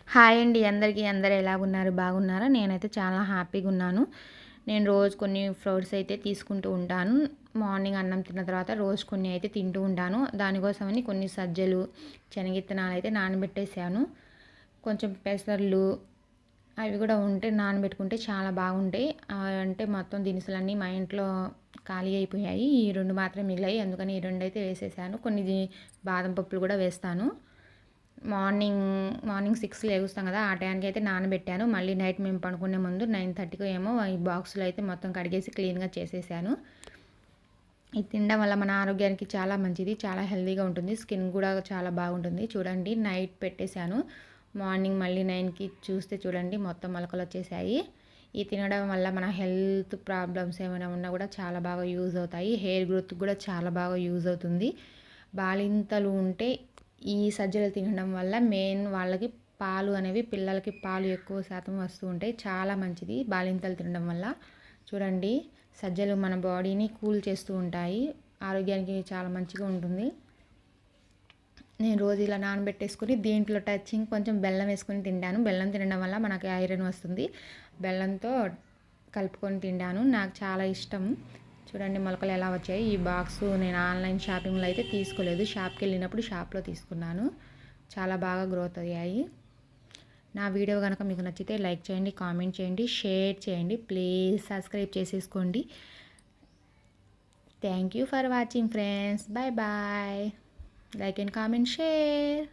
Hi అండి అందరికీ. అందరూ ఎలాగున్నారు? బాగున్నారా? నేనైతే చాలా హ్యాపీగా ఉన్నాను. నేను రోజు కొన్ని ఫ్రూట్స్ అయితే తీసుకుంటూ ఉంటాను. మార్నింగ్ అన్నం తిన్న తర్వాత రోజు కొన్ని అయితే తింటూ ఉంటాను. దానికోసమని కొన్ని సజ్జలు, శనగిత్తనాలు అయితే నానబెట్టేసాను. కొంచెం పెసర్లు అవి కూడా ఉంటే నానబెట్టుకుంటే చాలా బాగుంటాయి. అంటే మొత్తం దినుసులన్నీ మా ఇంట్లో ఖాళీ అయిపోయాయి. ఈ 2 మాత్రమే మిగిలాయి. అందుకని ఈ 2 అయితే వేసేసాను. కొన్ని బాదం పప్పులు కూడా వేస్తాను. మార్నింగ్ మార్నింగ్ 6 లెగుస్తాం కదా, ఆ టైంకి అయితే నానబెట్టాను. మళ్ళీ నైట్ మేము పడుకునే ముందు 9:30కి ఏమో ఈ బాక్సులు అయితే మొత్తం కడిగేసి క్లీన్గా చేసేసాను. ఇది తినడం వల్ల మన ఆరోగ్యానికి చాలా మంచిది, చాలా హెల్తీగా ఉంటుంది. స్కిన్ కూడా చాలా బాగుంటుంది. చూడండి, నైట్ పెట్టేశాను. మార్నింగ్ మళ్ళీ 9కి చూస్తే చూడండి మొత్తం మొలకలు వచ్చేసాయి. ఇది తినడం వల్ల మన హెల్త్ ప్రాబ్లమ్స్ ఏమైనా ఉన్నా కూడా చాలా బాగా యూజ్ అవుతాయి. హెయిర్ గ్రోత్ కూడా చాలా బాగా యూజ్ అవుతుంది. బాలింతలు ఉంటే ఈ సజ్జలు తినడం వల్ల మెయిన్ వాళ్ళకి పాలు అనేవి, పిల్లలకి పాలు ఎక్కువ శాతం వస్తూ ఉంటాయి. చాలా మంచిది బాలింతలు తినడం వల్ల. చూడండి, సజ్జలు మన బాడీని కూల్ చేస్తూ ఉంటాయి, ఆరోగ్యానికి చాలా మంచిగా ఉంటుంది. నేను రోజు ఇలా నానబెట్టేసుకుని దీంట్లో టచింగ్ కొంచెం బెల్లం వేసుకొని తింటాను. బెల్లం తినడం వల్ల మనకి ఐరన్ వస్తుంది. బెల్లంతో కలుపుకొని తింటాను, నాకు చాలా ఇష్టం. చూడండి మొలకలు ఎలా వచ్చాయి. ఈ బాక్స్ నేను ఆన్లైన్ షాపింగ్లో అయితే తీసుకోలేదు, షాప్కి వెళ్ళినప్పుడు షాప్లో తీసుకున్నాను. చాలా బాగా గ్రోత్ అయ్యాయి. నా వీడియో కనుక మీకు నచ్చితే లైక్ చేయండి, కామెంట్ చేయండి, షేర్ చేయండి. ప్లీజ్ సబ్స్క్రైబ్ చేసేసుకోండి. Thank you for watching friends. Bye bye. Like and comment, share.